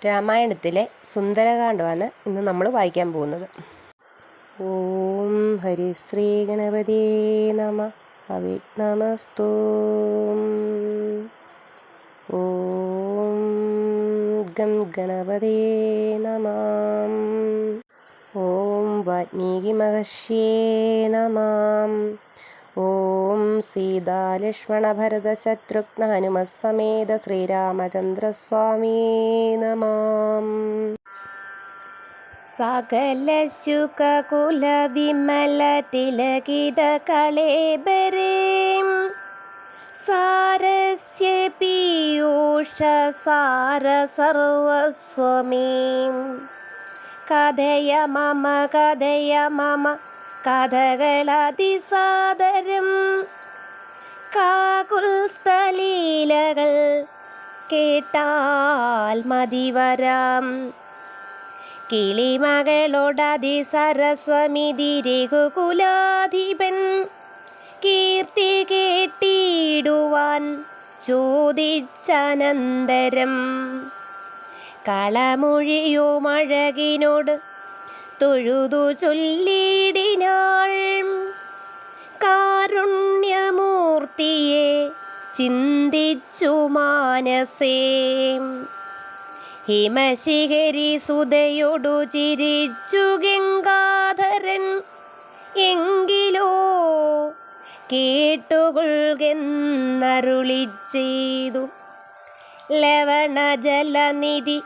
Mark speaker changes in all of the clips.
Speaker 1: രാമായണത്തിലെ സുന്ദരകാന്ഡമാണ് ഇന്ന് നമ്മൾ വായിക്കാൻ പോകുന്നത്. ഓം ഹരിശ്രീ ഗണപതേ നമ അവിഘ്നമസ്തു. ഓം ഗം ഗണപതേ നമ. ഓം വാൽമീകി മഹർഷ്യേ നമ. ഓം സീതാലക്ഷ്മണ ഭരത ശത്രുഘ്ന ഹനുമസമേത ശ്രീരാമചന്ദ്രസ്വാമീ നമ. സകല ശുകകുല വിമല തിലകിത കളേബരേം സാരസ്യ പീയൂഷ സാര സർവസ്വമീം കഥയ മമ കഥകളതിസാദരം കാകുൽസ്ഥലീലകൾ കേട്ടാൽ മതിവരാം. കിളിമകളോടതിസരസമിതി രഘുകുലാധിപൻ കീർത്തി കേട്ടിടുവാൻ ചോദിച്ചനന്തരം കളമൊഴിയോ മഴകിനോട് തൊഴുതു ചൊല്ലിടിനാൾ. കാരുണ്യമൂർത്തിയെ ചിന്തിച്ചു മാനസേ ഹിമശിഖരി സുതയോടു ചിരിച്ചു ഗംഗാധരൻ. എങ്കിലോ കേട്ടുകൊള്ളുകെന്നരുളി ചെയ്തു ലവണജലനിധി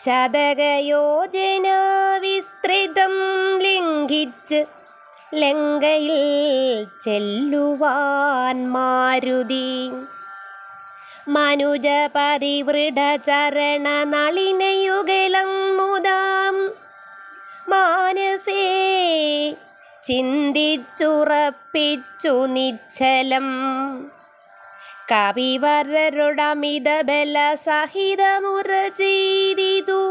Speaker 1: ശതകയോജന വിസ്തൃതം ലംഘിച്ച് ലങ്കയിൽ ചെല്ലുവാൻ മാരുതി. മനുജ പരിവൃഢ ചരണ നളിനയുഗളം മുദാം മാനസേ ചിന്തിച്ചുറപ്പിച്ചു നിശ്ചലം. കവിവരരുടമിത ബല സഹിതമുറ ചെയ്തിതു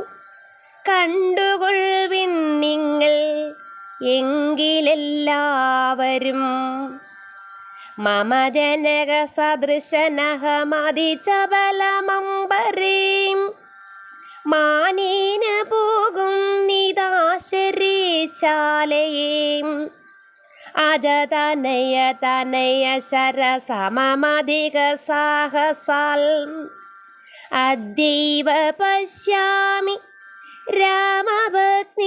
Speaker 1: കണ്ടുകൊള്ളിൻ നിങ്ങൾ എങ്കിലെല്ലാവരും. മമ ജനക സദൃശനഹമതി ചബലമംബരേം മാനേന പോകും നിദാശരീശാലയേം. അജതനയ തനയ ശരസമധിക സാഹസാൽ അദ്യൈവ പശ്യാമി രാമഭഗ്നീമഹം.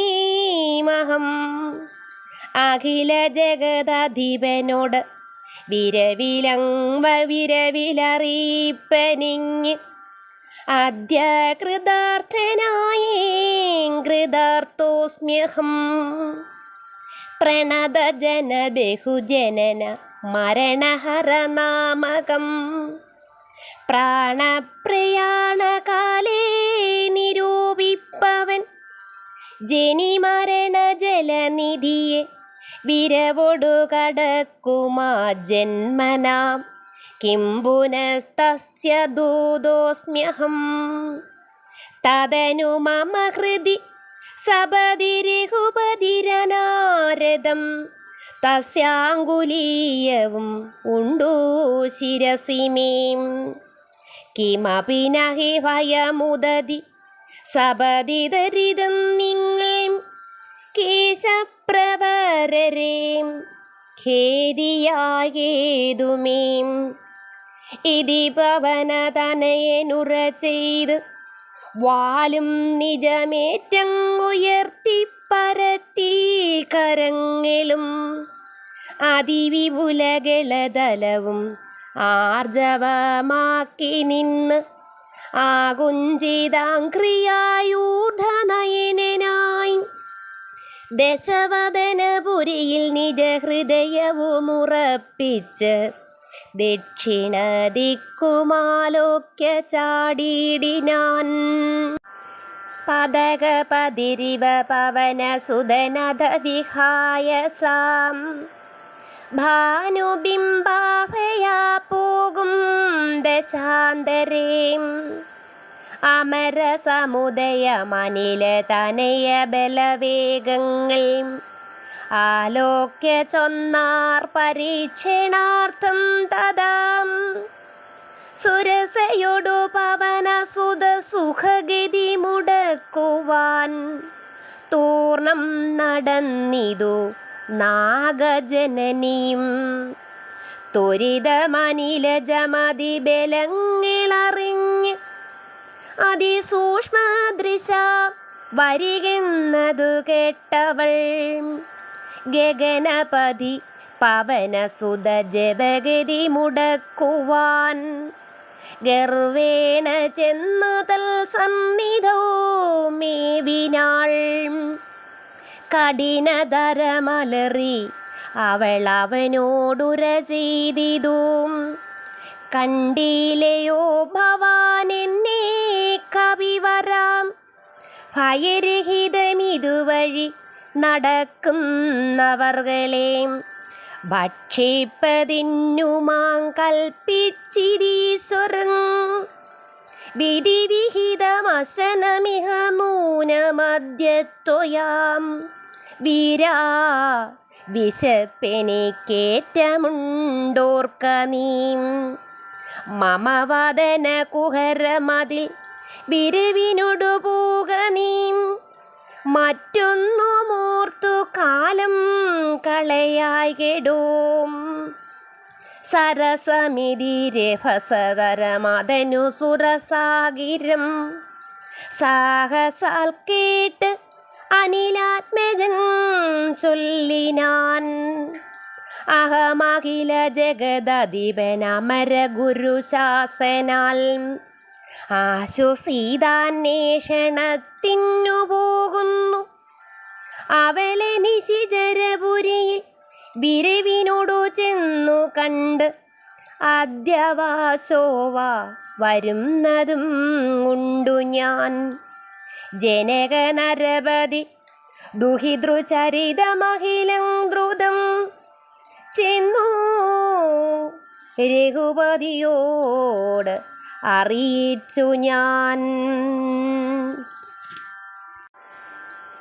Speaker 1: അഖില ജഗദധിപനോട് വിരവിലറിയിപ്പനിങ് അദ്യ കൃതാർത്ഥനായേ കൃതാർത്ഥോസ്മ്യഹം. പ്രണതജന ബഹുജനന മരണഹരനാമകം പ്രാണപ്രയാണകാലേ നിരൂപിപ്പവൻ ജനിമരണ ജലനിധിയെ വിരവൊടു കടക്കുമാ ജന്മനാം. കിം പുനസ്തസ്യ ദൂതോസ്മ്യഹം തദനു മമ ഹൃദി സപതി രഘുപതിരനാരദം. തസ്യാങ്കുലീയവും ഉണ്ടു ശിരസി മേം. കിമപി നഹി ഭയമുദതി സപതി ദരിതം നിങ്ങൾ കേശപ്രവരരേം ഖേദിയായേതുമേം. ഇതി പവനതനയനുറ ചെയ്ത് വാലും നിജമേറ്റങ്ങുയർത്തി പരത്തി കരങ്ങളും അതിവിപുലകളതലവും ആർജവമാക്കി നിന്ന് ആകുഞ്ചിതാംക്രിയായൂർധനയനായി ദശവദനപുരിയിൽ നിജഹൃദയവുമുറപ്പിച്ച് ദക്ഷിണദിക്കുമാലോക്യ ചാടിയിടിനാൻ. പദകപതിരിവ പവനസുതനധ വിഹായ സാം ഭാനുബിംബാഭയാ പോകും ദശാന്തരേം. അമരസമുദയമനില തനയ ബലവേഗങ്ങൾ ആലോക്യ ചൊന്നാർ പരീക്ഷണാർത്ഥം തദാം. സുരസയൊടു പവനസുത സുഖഗതി മുട മുടക്കുവാൻ തൂർണം നടന്നിതു നാഗജനനിയും. ത്വരിതമനിലജമതി ബലങ്ങളറിഞ്ഞ് അതിസൂക്ഷ്മദൃശ വരികെന്നതു കേട്ടവൾ ഗഗനപതി പവനസുത ജപഗതി മുടക്കുവാൻ ഗർവേണ ചെന്നു തൽ സന്നിധോ മേവിനാൾ. കഠിനതരമലറി അവൾ അവനോടുര ചെയ്തിതും കണ്ടിലയോ ഭവാൻ എന്നെ കവിവരാം ഭയരഹിതമിതുവഴി നടക്കുന്നവർകളെ ഭക്ഷിപ്പതിന്നുമാം കൽപ്പിച്ചിരീശ്വരൻ. വിധിവിഹിതമശനമിഹ നൂനമദ്യത്വയാം വീരാ വിശപ്പെനിക്കേറ്റമുണ്ടോർക്ക നീ. മമ വദന കുഹരമതിൽ വിരവിനോടു പോക നീ. മറ്റൊന്നുമോർത്തു കാലം കളയായി കെടും. സരസമിതിരഭസതരമതനു സുരസാഗിരം സാഹസാൽ കേട്ട് അനിലാത്മജൻ ചൊല്ലിനാൻ. അഹമഖില ജഗദധിപനമര ഗുരുശാസനാൽ ആശുസീതാന്വേഷണത്തിനു പോകുന്നു. അവളെ നിശിചരപുരിയിൽ വിരവിനോടു ചെന്നു കണ്ട് അദ്യവാശോവ വരുന്നതും ഉണ്ടു ഞാൻ. ജനക നരപതി ദുഹിതൃചരിതമഹിലം ദ്രുതം ചെന്നു രഘുപതിയോട് അറിയിച്ചു ഞാൻ.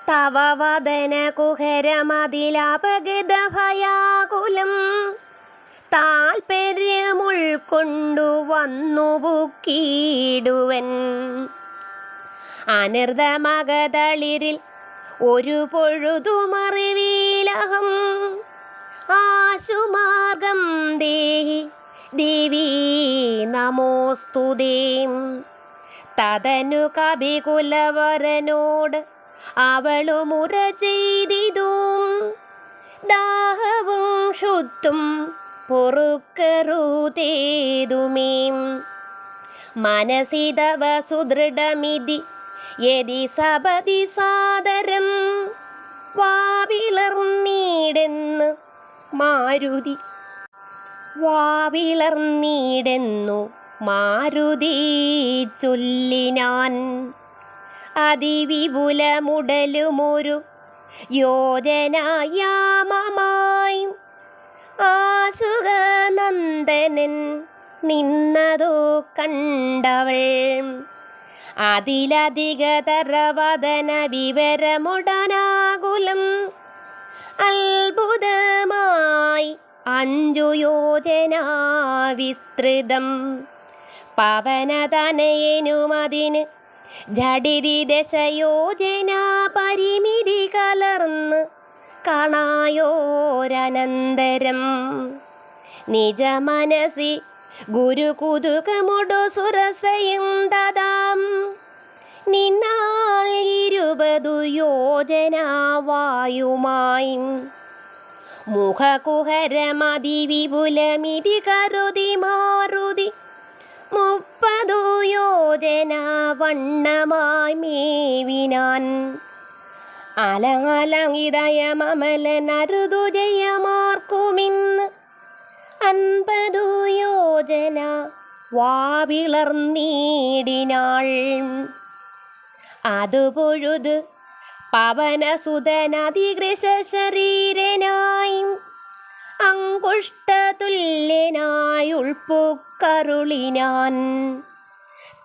Speaker 1: തവ വദന കുഹരമതിലപഗത ഭയാകുലം താൽപര്യമുൾക്കൊണ്ടു വന്നു ബുക്കിടുവൻ. അനർദ്ധമകതളിരിൽ ഒരു പൊഴുതുമറിവീലഹം ആശുമാർഗം ദേഹി ദേവീ നമോസ്തുതേ. തദനു കവികുലവരനോട് അവളുമുറ ചെയ്തിതും ദാഹവും ക്ഷുത്തും പൊറുക്കറുതേതുമേ. മനസിതവ സുദൃഢമിതി യതി സപതി സാദരം വാവിളർന്നീടെന്ന് മാരുതി ചൊല്ലിനാൻ. അതിവിപുലമുടലുമൊരു യോജനായാമമായി ആശുകനന്ദനൻ നിന്നതോ കണ്ടവൾ. അതിലധികതരവദന വിവരമുടനാകുലം അത്ഭുതമായി 5 യോജന വിസ്തൃതം. പവനതനയനുമതിന് ജഡിതി 10 യോജന പരിമിതി കലർന്ന് കാണായോരനന്തരം. നിജമനസി ഗുരുകുതുകമൊടു സുരസയും ദദാം നിന്നാൾ 20 യോജന വായുമായി. മുഖകുഹരമതി വിപുലമിതി കരുതി മാരുതി 30 യോജന വണ്ണമായി മേവിനാൻ. അലങ്ങലങ്ങിതയമമലനരുതു ജയമാർക്കുമിന്ന് 50 യോജന വാവിളർന്നീടിനാൾ. അതു പൊഴുത് പവനസുതനതികൃശരീരനായി അങ്കുഷ്ടതുല്യനായുൾപ്പുക്കരുളിനാൻ.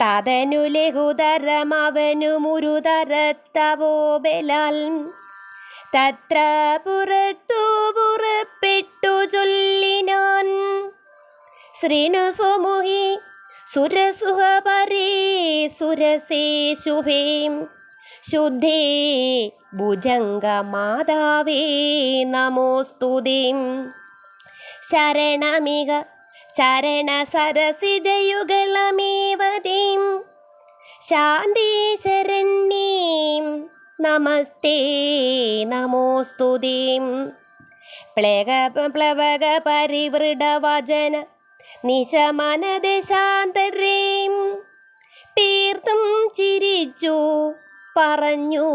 Speaker 1: തതനു ലഘുതരമവനു മുരുതരത്തവോ ബലാൽ തത്ര പുറത്തു പുറപ്പെട്ടു ചൊല്ലിനാൻ. ശ്രീണു സുമുഹി സുരസുഹ പരേ സുരസേ ശുഭേ ശുദ്ധേ ഭുജംഗമാതാവേ നമോസ്തുതേ. ശരണമിക ചരണസരസിജയുഗളമേവതീം ശാന്തി ശരണ്യീം നമസ്തേ നമോസ്തുതേ. പ്ലവക പരിവൃഢവചന നിശമനദശാന്തരേം തീർത്തും ചിരിച്ചു പറഞ്ഞു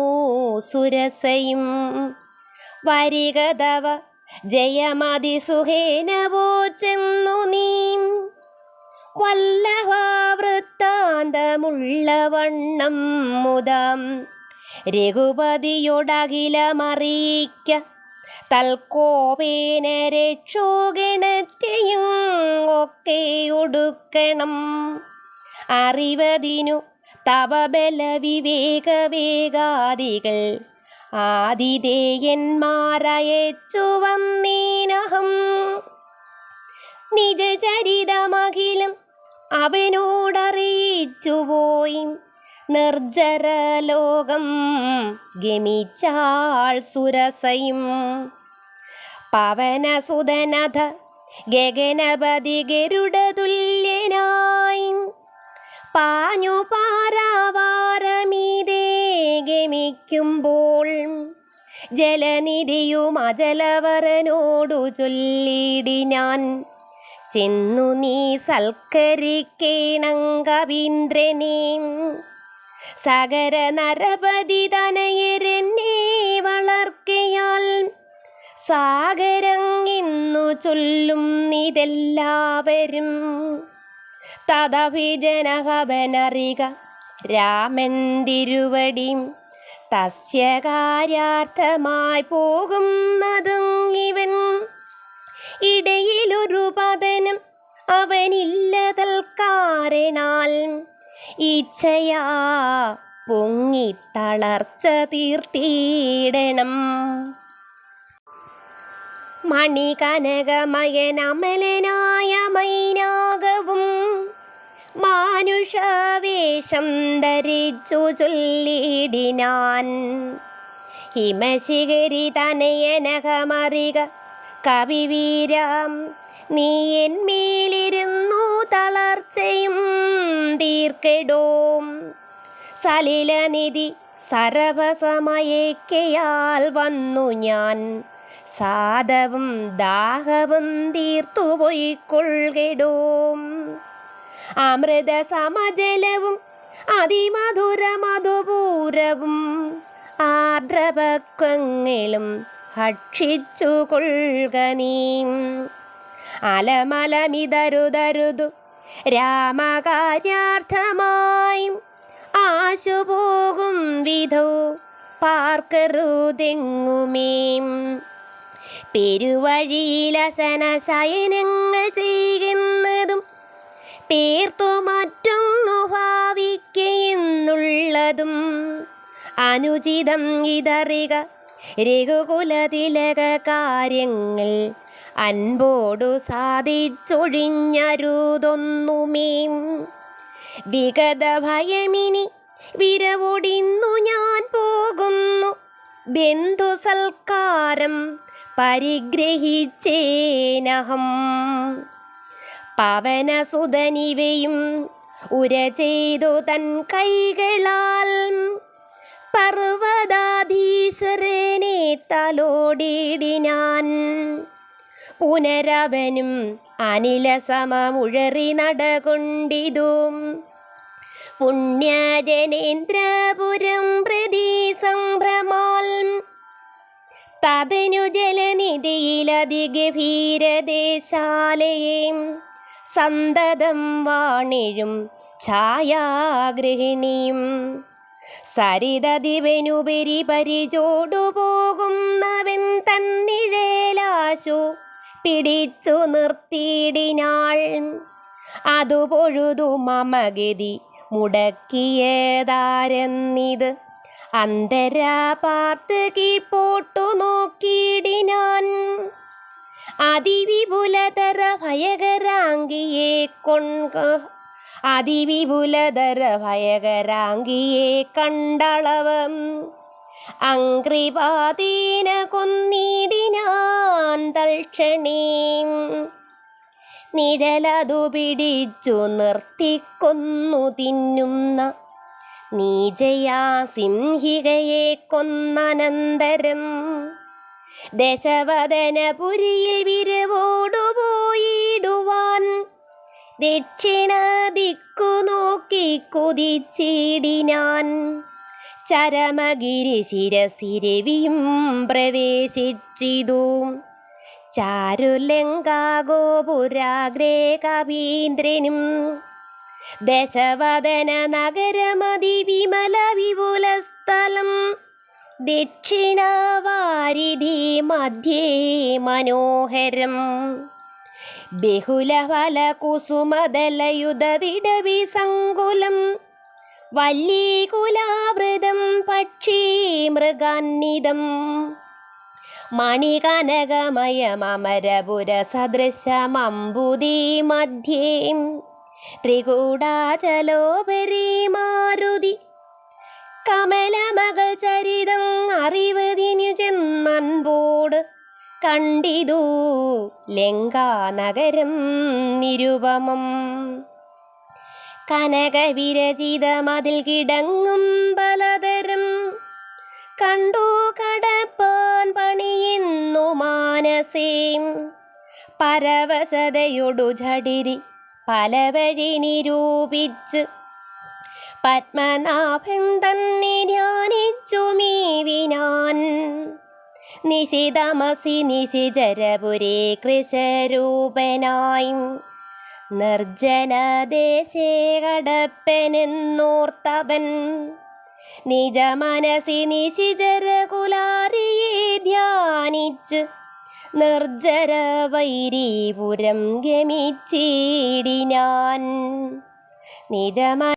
Speaker 1: സുരസയും. വരികതവ ജയമതിസുഖേന വോച്ചെന്നു നീ വല്ലഭാവൃത്താന്തമുള്ള വണ്ണം മുദം രഘുപതിയോടഖിലമറിയിക്ക തൽക്കോപേന രക്ഷോഗണത്തെയും ഒക്കെ ഒടുക്കണം. അറിവതിനു തവ ബലവിവേകവേഗാദികൾ ആതിഥേയന്മാരയച്ചു വന്നീനഹം. നിജചരിതമഖിലം അവനോടറിയിച്ചുപോയി നിർജ്ജരലോകം ഗമിച്ചാൾ സുരസയും. പവനസുതനഥ ഗഗനപതി ഗരുഡതുല്യനായി പാഞ്ഞു പാരാവാരമീതേ ഗമിക്കുമ്പോൾ ജലനിധിയും അജലവരനോടു ചൊല്ലിടിനാൻ. ചെന്നു നീ സൽക്കരിക്കേണം കവീന്ദ്രനേ. സകര നരപതി തനയരെന്നെ വളർക്കയാൽ സാഗരങ്ങിന്നു ചൊല്ലും ഇതെല്ലാവരും. തദഭിജനഹവനറിക രാമൻ തിരുവടി തസ്യ കാര്യാർത്ഥമായി പോകുന്നതും ഇവൻ. ഇടയിലൊരു പതനം അവനില്ലതൽ കാരണാൽ ഇച്ഛയാ പൊങ്ങിത്തളർച്ച തീർത്തിയിടണം. മണികനകമയനമലനായ മൈനാകവും മാനുഷവേഷം ധരിച്ചു ചൊല്ലിടിനാൻ. ഹിമശിഖരി തനയനകമറിക കവിവീരം നീ എന്മേലിരുന്നു തളർച്ചയും തീർക്കെടോം. സലിലനിധി സർവസമയക്കയാൽ വന്നു ഞാൻ സാദവും ദാഹവും തീർത്തുപോയിക്കൊള്ളിടോം. അമൃത സമജലവും അതിമധുര മധുപൂരവും ആർദ്രപക്വങ്ങളും ഭക്ഷിച്ചു കൊള്ളുക നീ. അലമലമിതരുതരുതു രാമകാര്യാർത്ഥമായി ആശുപോകും വിധോ പാർക്കരുതെങ്ങുമേ. പെരുവഴിയിലസന ശയനങ്ങൾ ചെയ്യുന്നതും പേർത്തു മറ്റൊന്നു ഭാവിക്കുന്നുള്ളതും അനുചിതം ഇതറിക രഘുകുലതിലക കാര്യങ്ങൾ അൻപോടു സാധിച്ചൊഴിഞ്ഞരുതൊന്നുമേ. വിഗത ഭയമിനി വിരവൊടിന്നു ഞാൻ പോകുന്നു ബന്ധു സൽക്കാരം പരിഗ്രഹിച്ചേനഹം. പവനസുതനിവയും ഉര ചെയ്തു തൻ കൈകളാൽ പർവ്വതാധീശ്വരനെ തലോടിടിനാൻ. പുനരവനും അനിലസമമുഴറി നടകൊണ്ടിതും പുണ്യജനേന്ദ്രപുരം പ്രതി സംഭ്രമാൽ. തതനു ജലനിധിയിലതിഗഭീരദേശാലയേം സന്തതം വാണിഴും ഛായാഗൃഹിണിയും. സരിതദിവനുപരി പരിചോടു പോകുന്നവൻ തന്നിഴലാശു പിടിച്ചു നിർത്തിയിടിനാൾ. അതു പൊഴുതു മമഗതി മുടക്കിയതാരെന്നിത് അന്തരാ പാർത്ത് കീഴ്പോട്ടു നോക്കിയിടിനാൻ. അതിവിപുലതര ഭയകരാംഗിയെ അതിവിപുലതര ഭയകരാംഗിയെ കണ്ടളവം അംഗ്രിപാതീന കൊന്നിടിനാൻ തൽക്ഷണേ. നിഴലതു പിടിച്ചു നിർത്തിക്കൊന്നു തിന്നുന്ന നീജയാ സിംഹികയെ കൊന്നനന്തരം ദശവദനപുരിയിൽ വിരവോടുപോയിടുവാൻ ദക്ഷിണ ദിക്കു നോക്കി കുതിച്ചിടിനാൻ. ചരമഗിരി ശിരസിരവിയും പ്രവേശിച്ചിതു. ചാരുലങ്കാഗോപുരാഗ്രേ കവീന്ദ്രനും ദശവദന നഗരമതി വിമല വിപുല സ്ഥലം ദക്ഷിണവാരിധി മധ്യേ മനോഹരം. ബഹുലഫല കുസുമദലയുധവിടവി സങ്കുലം വല്ലീകുലാവൃതം പക്ഷീ മൃഗാന്നിതം മണികനകമയമരപുര സദൃശമമ്പുദീ മധ്യേ ത്രികൂടാചലോപരി മാരുതി കമലമകൾ ചരിതം അറിവതിനു ചെന്നൻപോട് കണ്ടിതു ലങ്കാനഗരം നിരുപമം. കനകവിരചിതമതിൽ കിടങ്ങും പലതരം കണ്ടു കടപ്പാൻ പണിയുന്നു മാനസേ. പരവശതയൊടു ഝടിരി പല വഴി നിരൂപിച്ച് പത്മനാഭൻ തന്നെ ധ്യാനിച്ചു മീവിനാൻ. നിശിതമസി നിശിചരപുരേ കൃശരൂപനായി നിർജ്ജനദേശേ കടപ്പനെന്നോർത്തവൻ നിജമനസി നിശിചരകുലാരിയെ ധ്യാനിച്ച് നിർജ്ജര വൈരീപുരം ഗമിച്ചിടിനാൻ. നിജമ